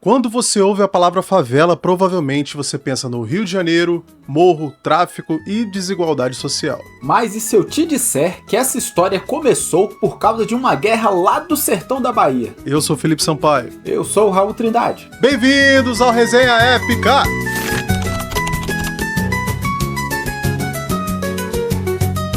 Quando você ouve a palavra favela, provavelmente você pensa no Rio de Janeiro, morro, tráfico e desigualdade social. Mas e se eu te disser que essa história começou por causa de uma guerra lá do sertão da Bahia? Eu sou Felipe Sampaio. Eu sou o Raul Trindade. Bem-vindos ao Resenha Épica!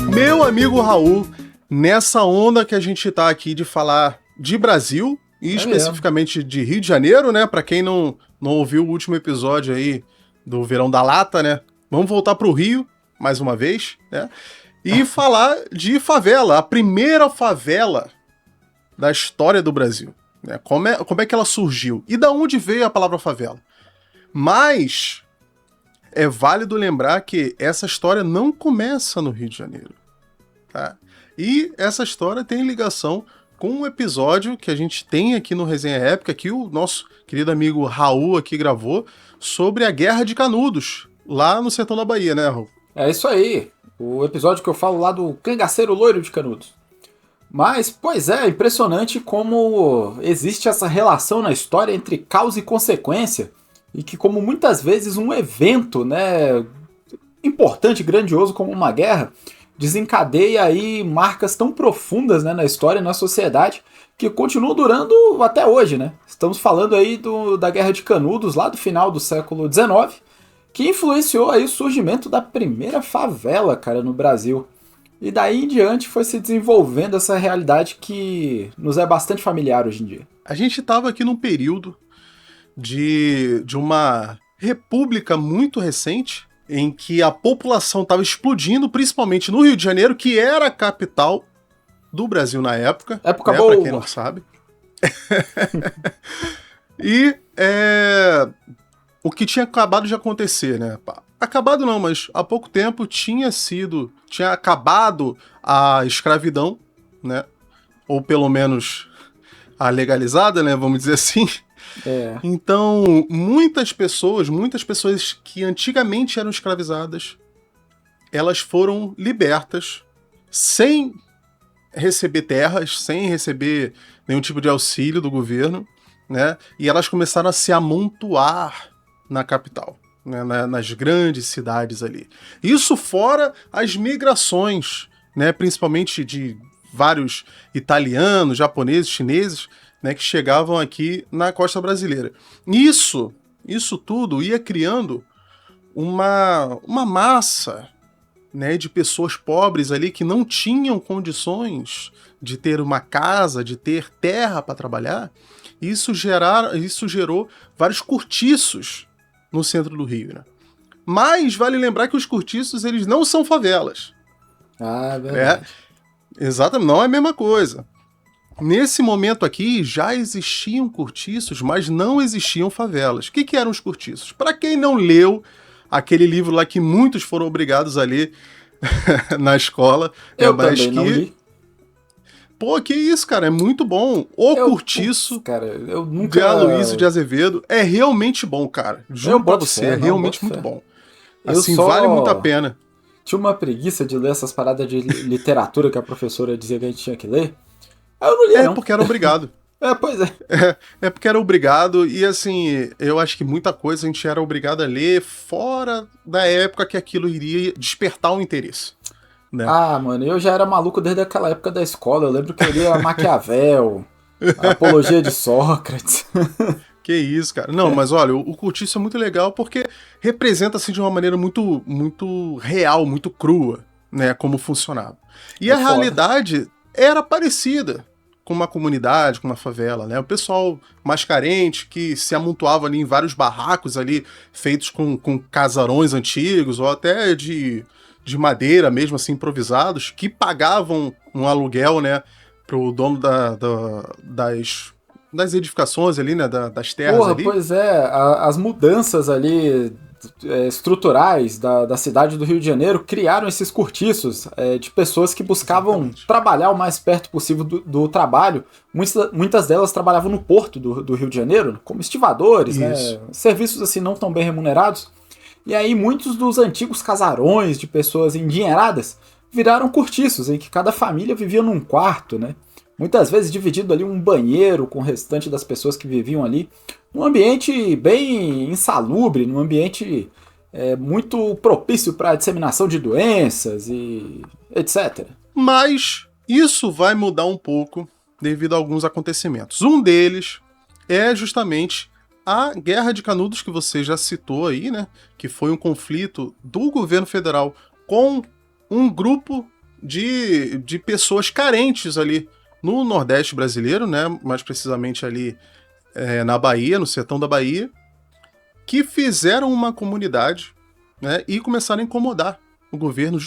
Meu amigo Raul, nessa onda que a gente tá aqui de falar de Brasil, e especificamente de Rio de Janeiro, né? Pra quem não ouviu o último episódio aí do Verão da Lata, né? Vamos voltar pro Rio, mais uma vez, né? E falar de favela, a primeira favela da história do Brasil. Né? Como é que ela surgiu? E da onde veio a palavra favela? Mas é válido lembrar que essa história não começa no Rio de Janeiro. Tá? E essa história tem ligação com um episódio que a gente tem aqui no Resenha Épica, que o nosso querido amigo Raul aqui gravou, sobre a Guerra de Canudos, lá no sertão da Bahia, né, Raul? É isso aí, o episódio que eu falo lá do cangaceiro loiro de Canudos. Mas, pois é impressionante como existe essa relação na história entre causa e consequência, e que como muitas vezes um evento, né, importante, grandioso como uma guerra, desencadeia aí marcas tão profundas, né, na história e na sociedade que continuam durando até hoje, né? Estamos falando aí da Guerra de Canudos, lá do final do século XIX, que influenciou aí o surgimento da primeira favela, cara, no Brasil. E daí em diante foi se desenvolvendo essa realidade que nos é bastante familiar hoje em dia. A gente estava aqui num período de uma república muito recente, em que a população estava explodindo, principalmente no Rio de Janeiro, que era a capital do Brasil na época. Época boa! Pra quem não sabe. E o que tinha acabado de acontecer, né? Acabado não, mas há pouco tempo tinha acabado a escravidão, né? Ou pelo menos a legalizada, né? Vamos dizer assim. Então, muitas pessoas que antigamente eram escravizadas, elas foram libertas sem receber terras, sem receber nenhum tipo de auxílio do governo, né? E elas começaram a se amontoar na capital, né? Nas grandes cidades ali. Isso fora as migrações, né? Principalmente de vários italianos, japoneses, chineses, né, que chegavam aqui na costa brasileira. Isso tudo ia criando uma massa, né, de pessoas pobres ali que não tinham condições de ter uma casa, de ter terra para trabalhar. Isso gerou vários cortiços no centro do Rio, né? Mas vale lembrar que os cortiços, eles não são favelas. Ah, verdade. Exatamente, não é a mesma coisa. Nesse momento aqui, já existiam cortiços, mas não existiam favelas. O que eram os cortiços? Para quem não leu aquele livro lá que muitos foram obrigados a ler na escola... Eu também não li. Pô, que isso, cara, é muito bom. Cortiço de Aloysio de Azevedo é realmente bom, cara. Juro pra você, é realmente muito bom. Assim, vale muito a pena. Tinha uma preguiça de ler essas paradas de literatura que a professora dizia que a gente tinha que ler. Eu não li, não. Porque era obrigado. Pois é. É porque era obrigado, e assim, eu acho que muita coisa a gente era obrigado a ler fora da época que aquilo iria despertar um interesse. Né? Ah, mano, eu já era maluco desde aquela época da escola. Eu lembro que eu lia Maquiavel, a Apologia de Sócrates. Que isso, cara. Não, mas olha, o cortiço é muito legal porque representa, assim, de uma maneira muito, muito real, muito crua, né, como funcionava. E a realidade era parecida com uma comunidade, com uma favela, né? O pessoal mais carente, que se amontoava ali em vários barracos ali, feitos com casarões antigos, ou até de madeira mesmo, assim, improvisados, que pagavam um aluguel, né, pro dono das edificações ali, né, das terras ali. Pois é, as mudanças ali estruturais da cidade do Rio de Janeiro criaram esses cortiços de pessoas que buscavam trabalhar o mais perto possível do trabalho. Muitas delas trabalhavam no porto do Rio de Janeiro, como estivadores, né, serviços assim não tão bem remunerados. E aí muitos dos antigos casarões de pessoas endinheiradas viraram cortiços, em que cada família vivia num quarto, né? muitas vezes dividindo ali um banheiro com o restante das pessoas que viviam ali, num ambiente bem insalubre, num ambiente muito propício para a disseminação de doenças e etc. Mas isso vai mudar um pouco devido a alguns acontecimentos. Um deles é justamente a Guerra de Canudos, que você já citou aí, né? Que foi um conflito do governo federal com um grupo de pessoas carentes ali no Nordeste brasileiro, né? Mais precisamente ali na Bahia, no sertão da Bahia, que fizeram uma comunidade, né? E começaram a incomodar o governo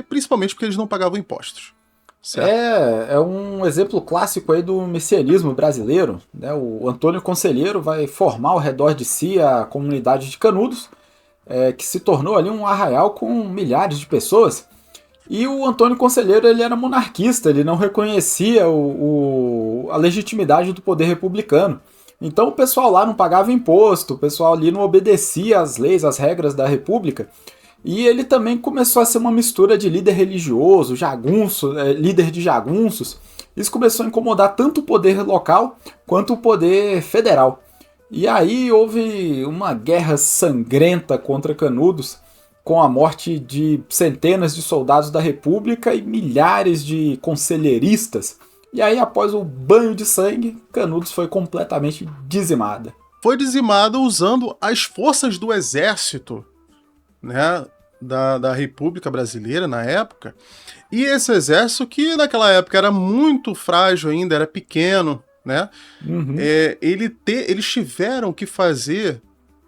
principalmente porque eles não pagavam impostos. Certo? É um exemplo clássico aí do messianismo brasileiro, né? O Antônio Conselheiro vai formar ao redor de si a comunidade de Canudos, que se tornou ali um arraial com milhares de pessoas. E o Antônio Conselheiro ele era monarquista, ele não reconhecia a legitimidade do poder republicano. Então o pessoal lá não pagava imposto, o pessoal ali não obedecia às leis, às regras da república. E ele também começou a ser uma mistura de líder religioso, jagunço, líder de jagunços. Isso começou a incomodar tanto o poder local quanto o poder federal. E aí houve uma guerra sangrenta contra Canudos, com a morte de centenas de soldados da República e milhares de conselheiristas. E aí, após o banho de sangue, Canudos foi completamente dizimada. Foi dizimada usando as forças do exército, né, da República Brasileira na época, e esse exército que naquela época era muito frágil ainda, era pequeno, né, eles tiveram que fazer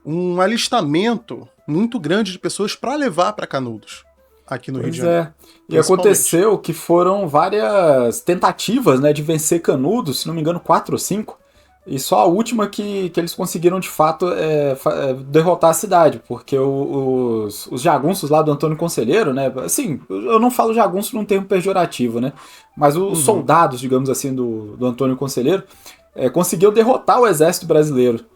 um alistamento muito grande de pessoas para levar para Canudos, aqui no Rio de Janeiro. E aconteceu que foram várias tentativas, né, de vencer Canudos, se não me engano 4 ou 5, e só a última que eles conseguiram de fato derrotar a cidade, porque os jagunços lá do Antônio Conselheiro, né, assim, eu não falo jagunço num termo pejorativo, né, mas os soldados, digamos assim, do Antônio Conselheiro, conseguiu derrotar o exército brasileiro.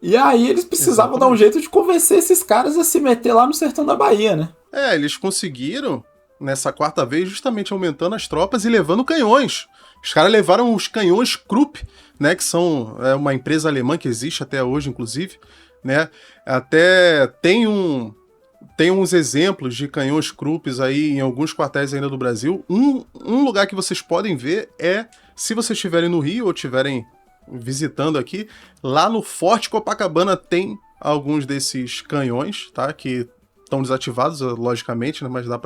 E aí eles precisavam dar um jeito de convencer esses caras a se meter lá no sertão da Bahia, né? Eles conseguiram, nessa quarta vez, justamente aumentando as tropas e levando canhões. Os caras levaram os canhões Krupp, né, que são uma empresa alemã que existe até hoje, inclusive, né? Até tem uns exemplos de canhões Krupps aí em alguns quartéis ainda do Brasil. Um lugar que vocês podem ver se vocês estiverem no Rio ou estiverem visitando aqui, lá no Forte Copacabana tem alguns desses canhões, tá? Que estão desativados, logicamente, né? Mas dá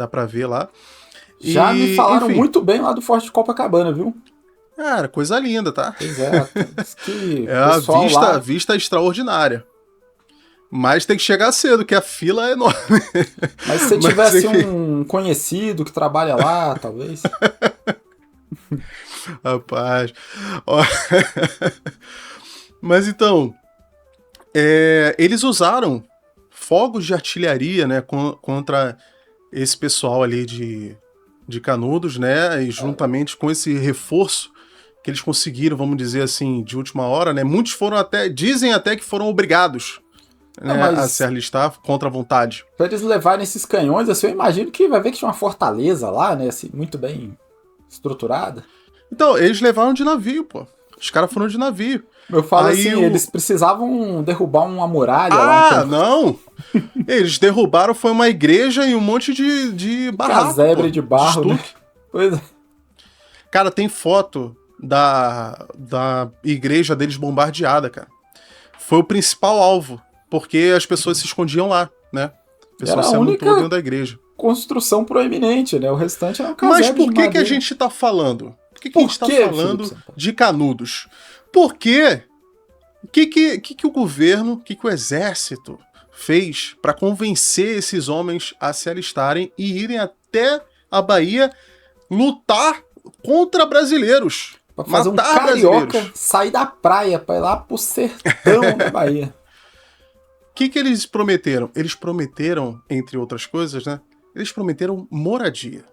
pra ver lá. Já me falaram muito bem lá do Forte Copacabana, viu? Cara, coisa linda, tá? Pois é. Que a vista extraordinária. Mas tem que chegar cedo, que a fila é enorme. Mas se você tivesse um conhecido que trabalha lá, talvez... Rapaz. Mas então, eles usaram fogos de artilharia, né, contra esse pessoal ali de Canudos, né, e juntamente com esse reforço que eles conseguiram, vamos dizer assim, de última hora, né, muitos dizem até que foram obrigados, né, a se alistar contra a vontade. Para eles levarem esses canhões, assim, eu imagino que vai ver que tinha uma fortaleza lá, né, assim, muito bem estruturada. Então, eles levaram de navio, pô. Os caras foram de navio. Eu falo aí assim, eles precisavam derrubar uma muralha lá. Ah, não! Eles derrubaram, foi uma igreja e um monte de barraco. Casebre de barro, né? Pois é. Cara, tem foto da igreja deles bombardeada, cara. Foi o principal alvo, porque as pessoas se escondiam lá, né? O pessoal se amontoou dentro da igreja. Construção proeminente, né? O restante era um casebre. Mas por que a gente tá falando? Por que a gente tá falando de Canudos? Porque o que o governo, o que o exército fez para convencer esses homens a se alistarem e irem até a Bahia lutar contra brasileiros? Pra fazer matar um carioca sair da praia pra ir lá pro sertão da Bahia. O que eles prometeram? Eles prometeram, entre outras coisas, né? Eles prometeram moradia.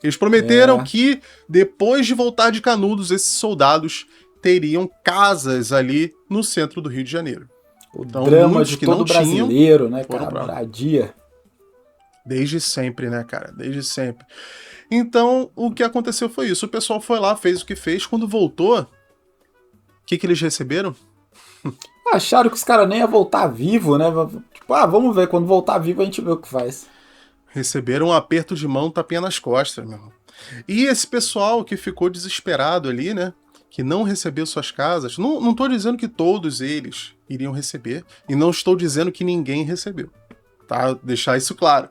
Eles prometeram que, depois de voltar de Canudos, esses soldados teriam casas ali no centro do Rio de Janeiro. O drama de todo brasileiro, né, cara? Moradia. Desde sempre, né, cara? Desde sempre. Então, o que aconteceu foi isso. O pessoal foi lá, fez o que fez. Quando voltou, o que eles receberam? Acharam que os caras nem iam voltar vivo, né? Tipo, vamos ver, quando voltar vivo a gente vê o que faz. Receberam um aperto de mão, tapinha nas costas, meu irmão. E esse pessoal que ficou desesperado ali, né? Que não recebeu suas casas. Não tô dizendo que todos eles iriam receber. E não estou dizendo que ninguém recebeu. Tá? Deixar isso claro.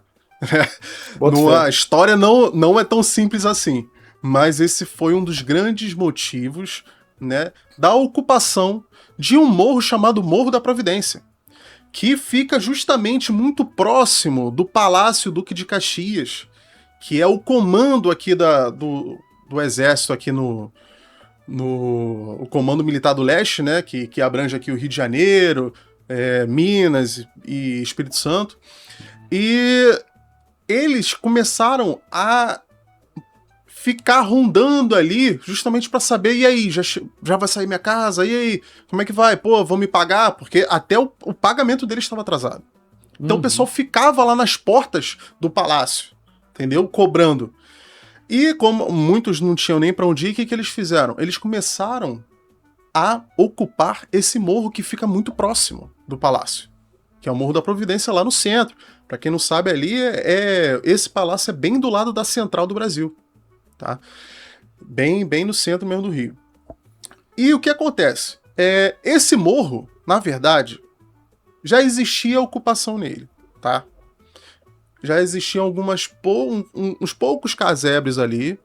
A história não é tão simples assim. Mas esse foi um dos grandes motivos, né, da ocupação de um morro chamado Morro da Providência, que fica justamente muito próximo do Palácio Duque de Caxias, que é o comando aqui do exército aqui o Comando Militar do Leste, né, que abrange aqui o Rio de Janeiro, Minas e Espírito Santo. E eles começaram a ficar rondando ali justamente para saber, e aí, já vai sair minha casa? E aí, como é que vai? Pô, vão me pagar? Porque até o pagamento deles estava atrasado. Então o pessoal ficava lá nas portas do palácio, entendeu? Cobrando. E como muitos não tinham nem para onde ir, o que eles fizeram? Eles começaram a ocupar esse morro que fica muito próximo do palácio, que é o Morro da Providência lá no centro. Para quem não sabe, ali esse palácio é bem do lado da central do Brasil, tá? Bem no centro mesmo do Rio. E o que acontece? Esse morro, na verdade, já existia ocupação nele, tá? Já existiam uns poucos casebres ali,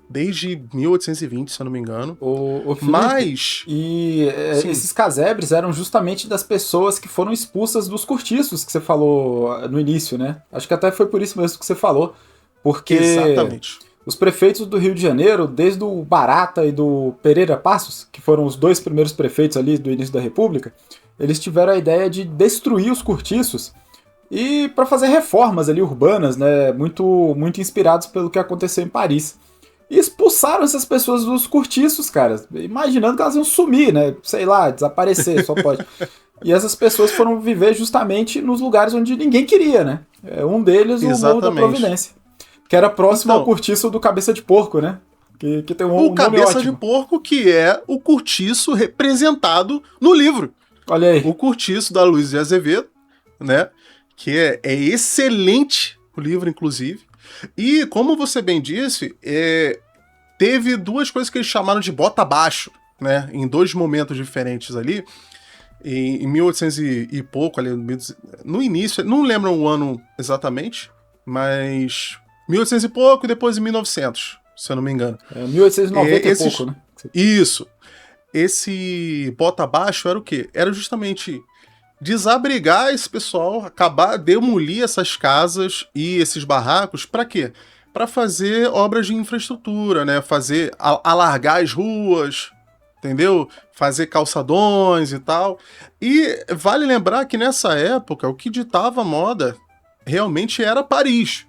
desde 1820, se eu não me engano. O Felipe, mas... E esses casebres eram justamente das pessoas que foram expulsas dos cortiços que você falou no início, né? Acho que até foi por isso mesmo que você falou. Porque exatamente. Os prefeitos do Rio de Janeiro, desde o Barata e do Pereira Passos, que foram os dois primeiros prefeitos ali do início da República, eles tiveram a ideia de destruir os cortiços e para fazer reformas ali urbanas, né? Muito inspirados pelo que aconteceu em Paris. E expulsaram essas pessoas dos cortiços, cara, imaginando que elas iam sumir, né? Sei lá, desaparecer, só pode. E essas pessoas foram viver justamente nos lugares onde ninguém queria, né? Um deles, o Morro da Providência, que era próximo ao cortiço do Cabeça de Porco, né? Que tem um Cabeça ótimo. de Porco, que é o cortiço representado no livro. Olha aí. O cortiço da Luiz de Azevedo, né? Que é excelente o livro, inclusive. E, como você bem disse, teve duas coisas que eles chamaram de bota abaixo, né? Em dois momentos diferentes ali. Em 1800 e pouco, ali, no início, não lembro o ano exatamente, mas 1800 e pouco e depois em 1900, se eu não me engano. 1890 e pouco, né? Isso. Esse bota abaixo era o quê? Era justamente desabrigar esse pessoal, demolir essas casas e esses barracos, para quê? Para fazer obras de infraestrutura, né? Alargar as ruas, entendeu? Fazer calçadões e tal. E vale lembrar que nessa época o que ditava a moda realmente era Paris.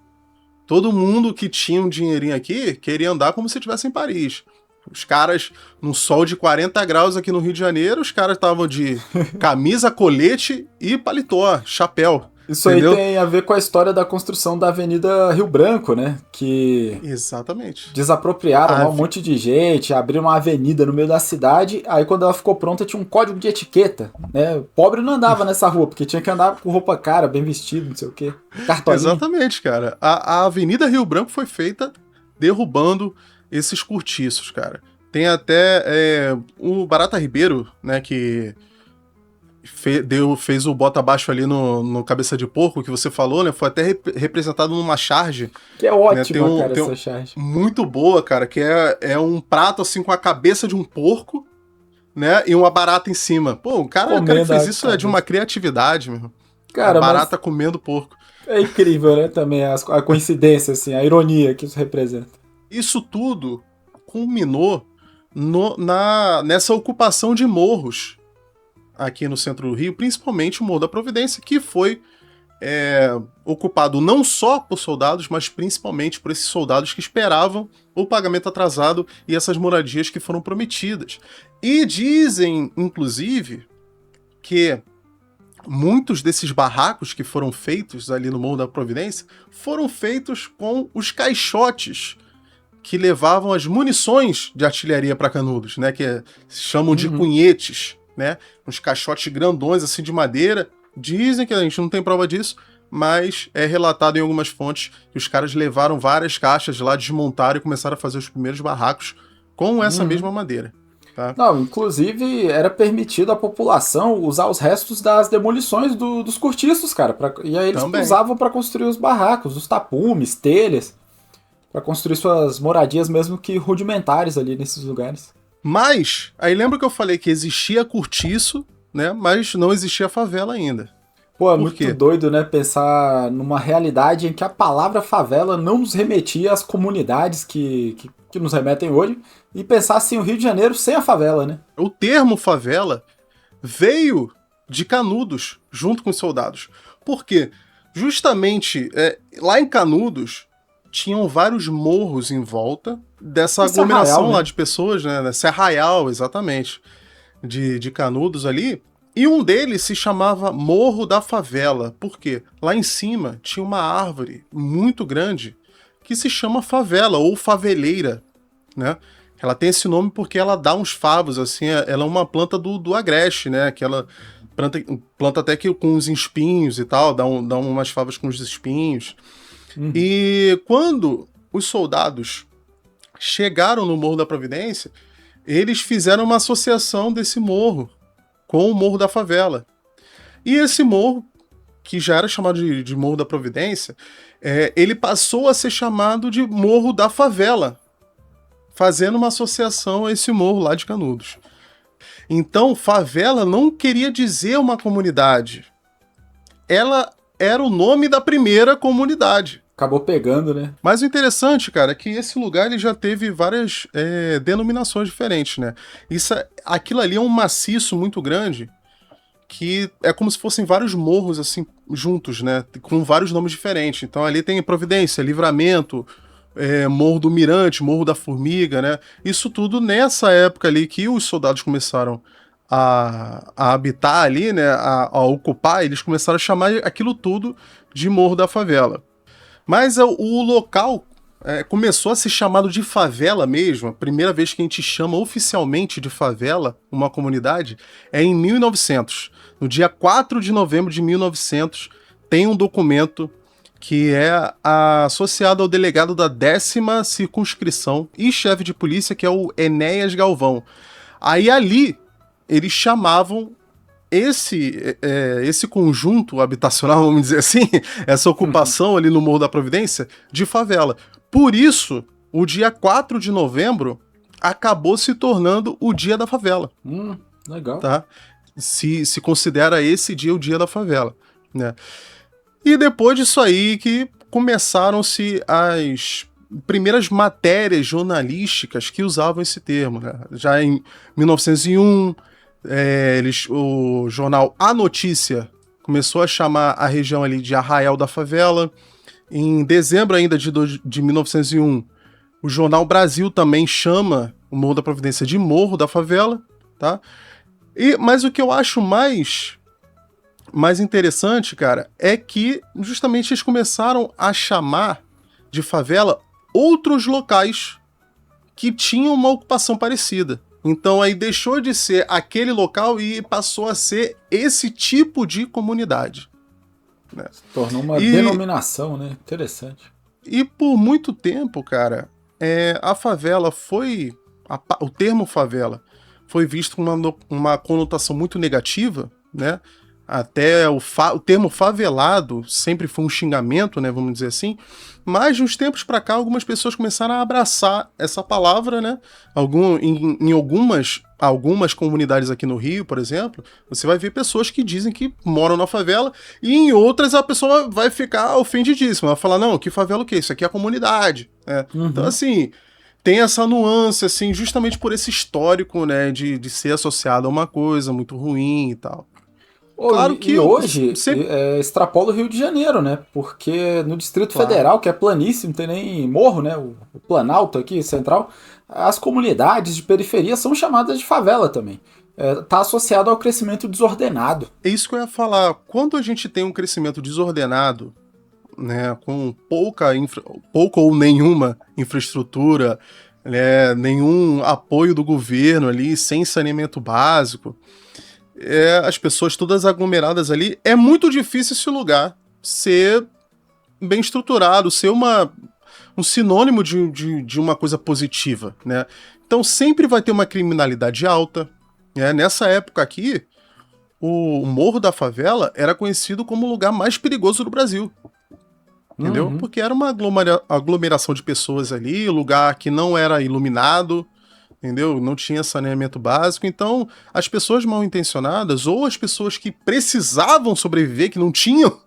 Todo mundo que tinha um dinheirinho aqui queria andar como se estivesse em Paris. Os caras, num sol de 40 graus aqui no Rio de Janeiro, os caras estavam de camisa, colete e paletó, chapéu. Isso entendeu? Aí tem a ver com a história da construção da Avenida Rio Branco, né? Que exatamente. Desapropriaram um monte de gente, abriram uma avenida no meio da cidade, aí quando ela ficou pronta tinha um código de etiqueta, né? O pobre não andava nessa rua, porque tinha que andar com roupa cara, bem vestido, não sei o quê. Cartolinha. Exatamente, cara. A Avenida Rio Branco foi feita derrubando esses cortiços, cara. Tem até o Barata Ribeiro, né, que fez o bota abaixo ali no Cabeça de Porco, que você falou, né? Foi até representado numa charge. Que é ótima, né? Cara, essa charge. Muito boa, cara, que é um prato, assim, com a cabeça de um porco, né? E uma barata em cima. Pô, o cara que fez isso é de uma criatividade, meu. Cara, a barata comendo porco. É incrível, né? Também a coincidência, assim, a ironia que isso representa. Isso tudo culminou nessa ocupação de morros aqui no centro do Rio, principalmente o Morro da Providência, que foi ocupado não só por soldados, mas principalmente por esses soldados que esperavam o pagamento atrasado e essas moradias que foram prometidas. E dizem, inclusive, que muitos desses barracos que foram feitos ali no Morro da Providência foram feitos com os caixotes que levavam as munições de artilharia para Canudos, né? Que se chamam de cunhetes, né? Uns caixotes grandões assim de madeira. Dizem que a gente não tem prova disso, mas é relatado em algumas fontes que os caras levaram várias caixas lá, desmontaram e começaram a fazer os primeiros barracos com essa mesma madeira. Tá? Não, inclusive era permitido à população usar os restos das demolições dos cortiços, cara. E aí eles usavam para construir os barracos, os tapumes, telhas, para construir suas moradias mesmo que rudimentares ali nesses lugares. Mas, aí lembra que eu falei que existia cortiço, né? Mas não existia favela ainda. Pô, é muito doido, né? Pensar numa realidade em que a palavra favela não nos remetia às comunidades que nos remetem hoje, e pensar assim o Rio de Janeiro sem a favela, né? O termo favela veio de Canudos, junto com os soldados. Por quê? Justamente lá em Canudos tinham vários morros em volta dessa aglomeração Arraial, lá, né? De pessoas, né? Serra Arraial, exatamente, de Canudos ali. E um deles se chamava Morro da Favela. Por quê? Lá em cima tinha uma árvore muito grande que se chama favela ou faveleira, né? Ela tem esse nome porque ela dá uns favos, assim, ela é uma planta do agreste, né? Aquela planta até que com uns espinhos e tal, dá umas favas com os espinhos. E quando os soldados chegaram no Morro da Providência, eles fizeram uma associação desse morro com o Morro da Favela. E esse morro, que já era chamado de Morro da Providência, ele passou a ser chamado de Morro da Favela, fazendo uma associação a esse morro lá de Canudos. Então, favela não queria dizer uma comunidade. Ela era o nome da primeira comunidade. Acabou pegando, né? Mas o interessante, cara, é que esse lugar ele já teve várias denominações diferentes, né? Aquilo ali é um maciço muito grande, que é como se fossem vários morros, assim, juntos, né? Com vários nomes diferentes. Então ali tem Providência, Livramento, Morro do Mirante, Morro da Formiga, né? Isso tudo nessa época ali que os soldados começaram a habitar ali, né? A ocupar, eles começaram a chamar aquilo tudo de Morro da Favela. Mas o local começou a ser chamado de favela mesmo. A primeira vez que a gente chama oficialmente de favela uma comunidade é em 1900. No dia 4 de novembro de 1900, tem um documento que é associado ao delegado da 10ª circunscrição e chefe de polícia, que é o Enéas Galvão. Aí ali, eles chamavam esse conjunto habitacional, vamos dizer assim, essa ocupação ali no Morro da Providência, de favela. Por isso, o dia 4 de novembro acabou se tornando o Dia da Favela. Legal. Tá? Se considera esse dia o Dia da Favela, né? E depois disso aí que começaram-se as primeiras matérias jornalísticas que usavam esse termo, né? Já em 1901, o jornal A Notícia começou a chamar a região ali de Arraial da Favela. Em dezembro ainda de 1901, o jornal Brasil também chama o Morro da Providência de Morro da Favela, tá? Mas o que eu acho mais interessante, cara, é que justamente eles começaram a chamar de favela outros locais que tinham uma ocupação parecida. Então aí deixou de ser aquele local e passou a ser esse tipo de comunidade. Né? Se tornou uma denominação, né? Interessante. E por muito tempo, cara, a favela o termo favela foi visto com uma conotação muito negativa, né? Até o termo favelado sempre foi um xingamento, né, vamos dizer assim, mas de uns tempos pra cá algumas pessoas começaram a abraçar essa palavra, né, em algumas comunidades aqui no Rio, por exemplo, você vai ver pessoas que dizem que moram na favela e em outras a pessoa vai ficar ofendidíssima, vai falar, não, que favela o quê? Isso aqui é a comunidade, né? Então assim, tem essa nuance, assim, justamente por esse histórico, né, de ser associado a uma coisa muito ruim e tal. Claro que hoje extrapola o Rio de Janeiro, né? Porque no Distrito Federal, que é planíssimo, não tem nem morro, né? O Planalto aqui, central, as comunidades de periferia são chamadas de favela também. está associado ao crescimento desordenado. É isso que eu ia falar. Quando a gente tem um crescimento desordenado, né, com pouca ou nenhuma infraestrutura, né, nenhum apoio do governo ali, sem saneamento básico, as pessoas todas aglomeradas ali, é muito difícil esse lugar ser bem estruturado, ser um sinônimo de uma coisa positiva, né? Então sempre vai ter uma criminalidade alta, né? Nessa época aqui, o Morro da Favela era conhecido como o lugar mais perigoso do Brasil. Entendeu? Uhum. Porque era uma aglomeração de pessoas ali, lugar que não era iluminado, entendeu? Não tinha saneamento básico. Então, as pessoas mal intencionadas, ou as pessoas que precisavam sobreviver, que não tinham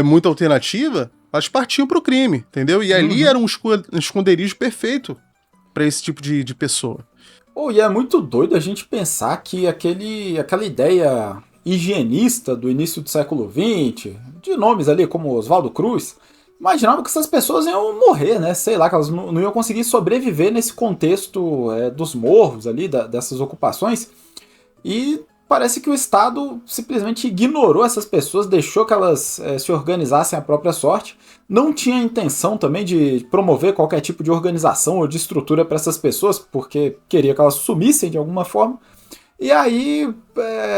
muita alternativa, elas partiam pro crime, entendeu? E ali era um esconderijo perfeito para esse tipo de pessoa. E é muito doido a gente pensar que aquela ideia higienista do início do século XX, de nomes ali como Oswaldo Cruz, imaginava que essas pessoas iam morrer, né? Sei lá, que elas não iam conseguir sobreviver nesse contexto dos morros ali, dessas ocupações. E parece que o Estado simplesmente ignorou essas pessoas, deixou que elas se organizassem à própria sorte. Não tinha intenção também de promover qualquer tipo de organização ou de estrutura para essas pessoas, porque queria que elas sumissem de alguma forma. E aí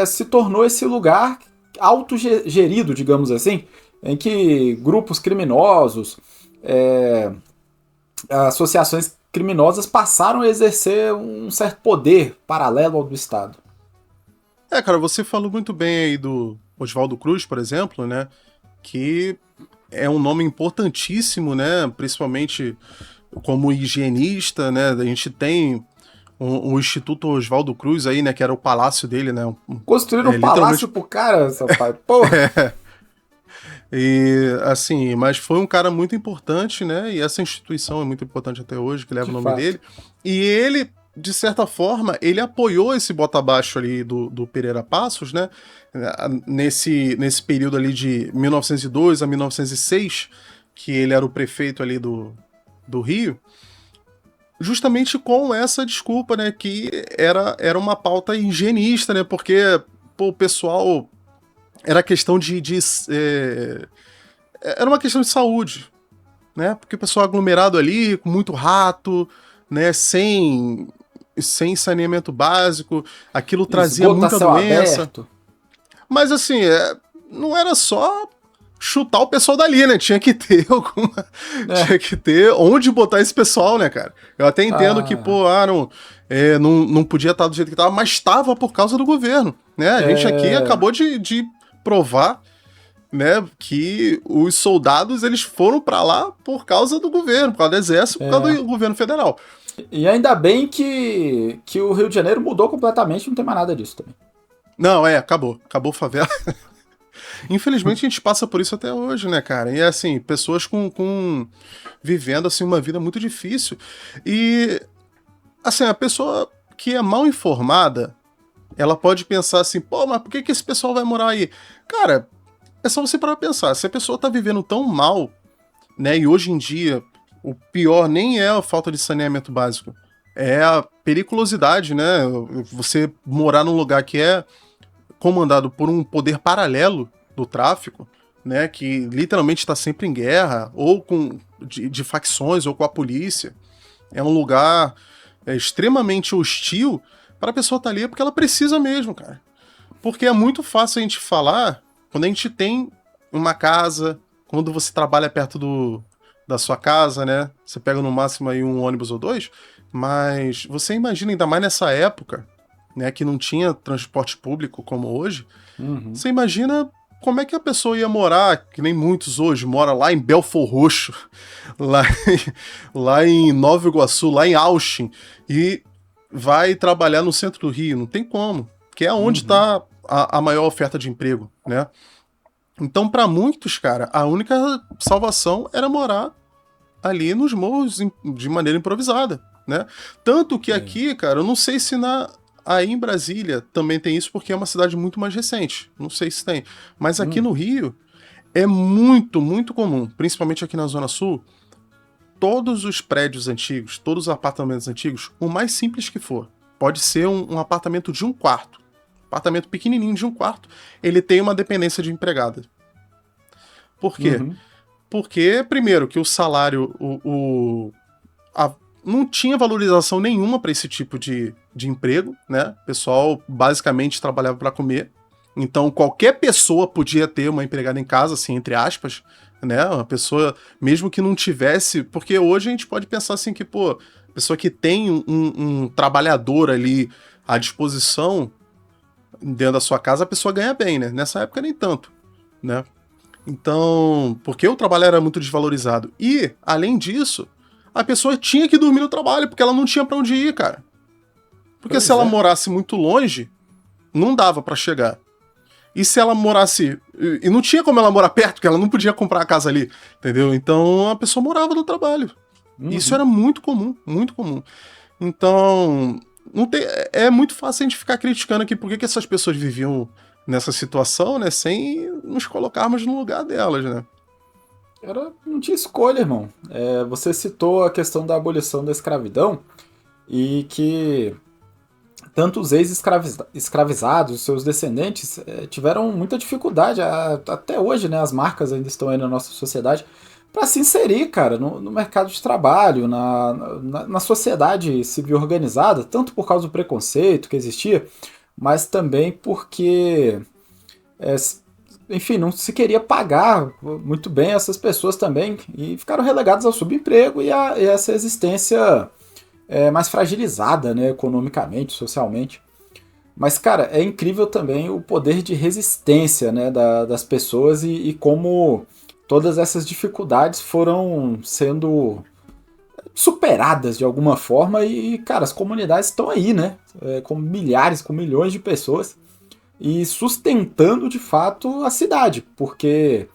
se tornou esse lugar autogerido, digamos assim, em que grupos criminosos, associações criminosas passaram a exercer um certo poder paralelo ao do Estado. Cara, você falou muito bem aí do Oswaldo Cruz, por exemplo, né? Que é um nome importantíssimo, né? Principalmente como higienista, né? A gente tem o Instituto Oswaldo Cruz aí, né? Que era o palácio dele, né? Construíram um palácio pro cara, seu pai. Porra! E, assim, mas foi um cara muito importante, né? E essa instituição é muito importante até hoje, que leva o nome dele. E ele, de certa forma, ele apoiou esse bota abaixo ali do Pereira Passos, né? Nesse período ali de 1902 a 1906, que ele era o prefeito ali do Rio, justamente com essa desculpa, né? Que era uma pauta higienista, né? Porque, pô, o pessoal... Era questão era uma questão de saúde, né? Porque o pessoal aglomerado ali, com muito rato, né? Sem saneamento básico, aquilo trazia muita doença. Aberto. Mas assim, não era só chutar o pessoal dali, né? Tinha que ter Tinha que ter onde botar esse pessoal, né, cara? Eu até entendo que, pô, não podia estar do jeito que estava, mas estava por causa do governo, né? A gente aqui acabou de provar, né, que os soldados eles foram para lá por causa do governo, por causa do exército, por causa do governo federal. E ainda bem que o Rio de Janeiro mudou completamente, não tem mais nada disso também. Não, acabou a favela. Infelizmente a gente passa por isso até hoje, né, cara? E assim, pessoas vivendo assim uma vida muito difícil. E assim, a pessoa que é mal informada, ela pode pensar assim, pô, mas por que esse pessoal vai morar aí? Cara, é só você parar pra pensar. Se a pessoa tá vivendo tão mal, né, e hoje em dia o pior nem é a falta de saneamento básico, é a periculosidade, né? Você morar num lugar que é comandado por um poder paralelo do tráfico, né, que literalmente está sempre em guerra, ou de facções, ou com a polícia. É um lugar extremamente hostil para a pessoa estar ali porque ela precisa mesmo, cara. Porque é muito fácil a gente falar quando a gente tem uma casa, quando você trabalha perto da sua casa, né? Você pega no máximo aí um ônibus ou dois, mas você imagina ainda mais nessa época, né, que não tinha transporte público como hoje, Você imagina como é que a pessoa ia morar, que nem muitos hoje, mora lá em Belfor Roxo, lá em Nova Iguaçu, lá em Austin, e vai trabalhar no centro do Rio. Não tem como, que é onde está a maior oferta de emprego, né? Então, para muitos, cara, a única salvação era morar ali nos morros de maneira improvisada, né? Tanto que aqui, cara, eu não sei se aí em Brasília também tem isso, porque é uma cidade muito mais recente. Não sei se tem. Mas aqui no Rio é muito, muito comum, principalmente aqui na Zona Sul, todos os prédios antigos, todos os apartamentos antigos, o mais simples que for, pode ser um apartamento de um quarto. Apartamento pequenininho de um quarto. Ele tem uma dependência de empregada. Por quê? Uhum. Porque, primeiro, que o salário não tinha valorização nenhuma para esse tipo de emprego, né? O pessoal basicamente trabalhava para comer. Então, qualquer pessoa podia ter uma empregada em casa, assim, entre aspas, né? Uma pessoa, mesmo que não tivesse... Porque hoje a gente pode pensar assim que, pô, pessoa que tem um trabalhador ali à disposição dentro da sua casa, a pessoa ganha bem, né? Nessa época nem tanto, né? Então, porque o trabalho era muito desvalorizado. E, além disso, a pessoa tinha que dormir no trabalho, porque ela não tinha pra onde ir, cara. Porque se ela morasse muito longe, não dava pra chegar. E se ela morasse... E não tinha como ela morar perto, porque ela não podia comprar a casa ali, entendeu? Então, a pessoa morava no trabalho. Isso era muito comum, muito comum. Então, é muito fácil a gente ficar criticando aqui por que essas pessoas viviam nessa situação, né? Sem nos colocarmos no lugar delas, né? Não tinha escolha, irmão. Você citou a questão da abolição da escravidão e que tanto os ex-escravizados, seus descendentes, tiveram muita dificuldade, até hoje, né, as marcas ainda estão aí na nossa sociedade, para se inserir, cara, no mercado de trabalho, na sociedade civil organizada, tanto por causa do preconceito que existia, mas também porque, enfim, não se queria pagar muito bem essas pessoas também, e ficaram relegadas ao subemprego e a essa existência mais fragilizada, né, economicamente, socialmente. Mas, cara, é incrível também o poder de resistência, né, das pessoas e como todas essas dificuldades foram sendo superadas de alguma forma e, cara, as comunidades estão aí, né, com milhares, com milhões de pessoas e sustentando, de fato, a cidade, porque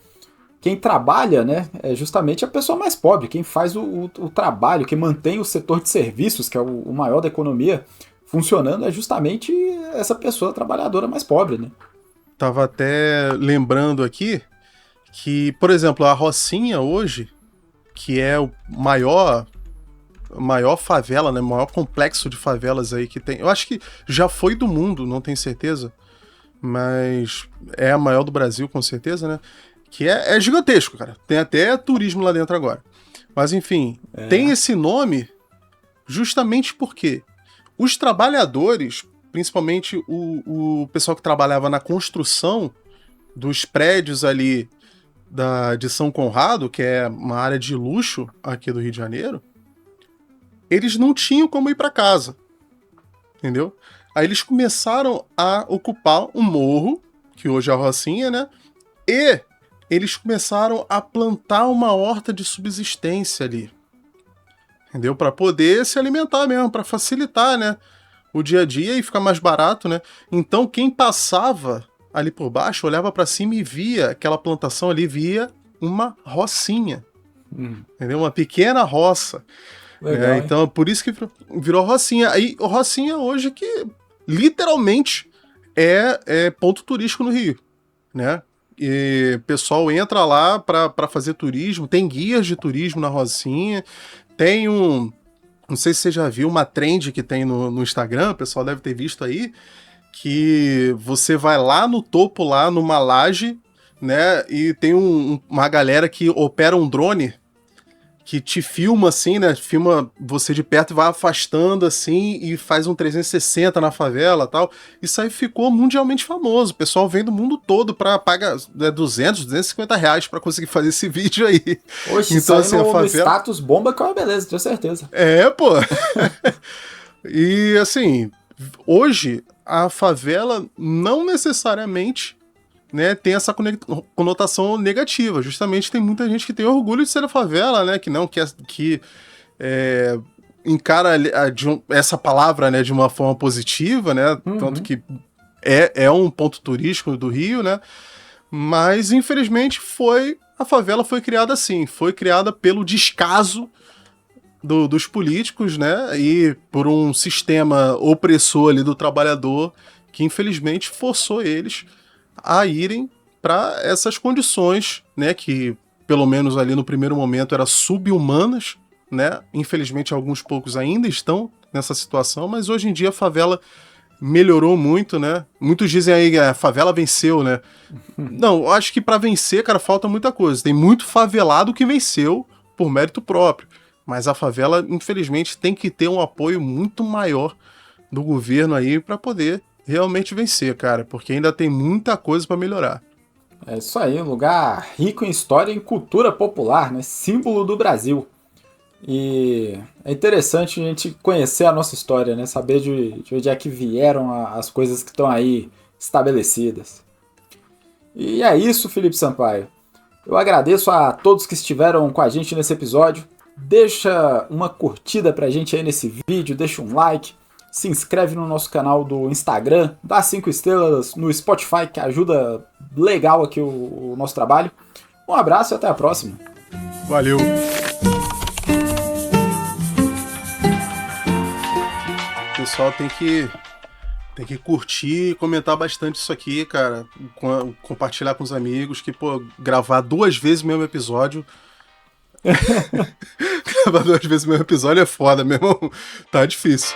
quem trabalha, né, é justamente a pessoa mais pobre, quem faz o trabalho, quem mantém o setor de serviços, que é o maior da economia, funcionando, é justamente essa pessoa trabalhadora mais pobre, né? Tava até lembrando aqui que, por exemplo, a Rocinha hoje, que é o maior favela, né, o maior complexo de favelas aí que tem, eu acho que já foi do mundo, não tenho certeza, mas é a maior do Brasil, com certeza, né? Que é gigantesco, cara. Tem até turismo lá dentro agora. Mas, enfim, tem esse nome justamente porque os trabalhadores, principalmente o pessoal que trabalhava na construção dos prédios ali de São Conrado, que é uma área de luxo aqui do Rio de Janeiro, eles não tinham como ir para casa, entendeu? Aí eles começaram a ocupar um morro, que hoje é a Rocinha, né? E eles começaram a plantar uma horta de subsistência ali, entendeu? Para poder se alimentar mesmo, para facilitar, né, o dia a dia e ficar mais barato, né? Então quem passava ali por baixo olhava para cima e via aquela plantação ali, via uma rocinha, entendeu? Uma pequena roça. Legal, então por isso que virou Rocinha. Aí o Rocinha hoje que literalmente é ponto turístico no Rio, né? E o pessoal entra lá para fazer turismo, tem guias de turismo na Rocinha, tem não sei se você já viu uma trend que tem no Instagram, o pessoal deve ter visto aí, que você vai lá no topo, lá numa laje, né, e tem uma galera que opera um drone que te filma assim, né, filma você de perto e vai afastando assim e faz um 360 na favela e tal. Isso aí ficou mundialmente famoso, o pessoal vem do mundo todo pra pagar 250 reais pra conseguir fazer esse vídeo aí. Oxe, então isso aí assim, a no favela... status bomba que é uma beleza, tenho certeza. Pô. E assim, hoje a favela não necessariamente, né, tem essa conotação negativa. Justamente tem muita gente que tem orgulho de ser da favela, né, que não quer que encara essa palavra, né, de uma forma positiva, né, tanto que é um ponto turístico do Rio, né, mas infelizmente a favela foi criada assim, foi criada pelo descaso dos políticos, né, e por um sistema opressor ali do trabalhador que infelizmente forçou eles a irem para essas condições, né, que pelo menos ali no primeiro momento eram sub-humanas, né? Infelizmente, alguns poucos ainda estão nessa situação, mas hoje em dia a favela melhorou muito, né? Muitos dizem aí que a favela venceu, né? Não, eu acho que pra vencer, cara, falta muita coisa. Tem muito favelado que venceu por mérito próprio, mas a favela, infelizmente, tem que ter um apoio muito maior do governo aí pra poder realmente vencer, cara, porque ainda tem muita coisa pra melhorar. É isso aí, um lugar rico em história e em cultura popular, né? Símbolo do Brasil. E é interessante a gente conhecer a nossa história, né? Saber de onde é que vieram as coisas que estão aí estabelecidas. E é isso, Felipe Sampaio. Eu agradeço a todos que estiveram com a gente nesse episódio. Deixa uma curtida pra gente aí nesse vídeo, deixa um like, se inscreve no nosso canal do Instagram, dá 5 estrelas no Spotify, que ajuda legal aqui o nosso trabalho. Um abraço e até a próxima. Valeu! O pessoal tem que curtir e comentar bastante isso aqui, cara. Compartilhar com os amigos, que, pô, gravar 2 vezes o mesmo episódio. Gravar 2 vezes o mesmo episódio é foda, meu irmão. Tá difícil.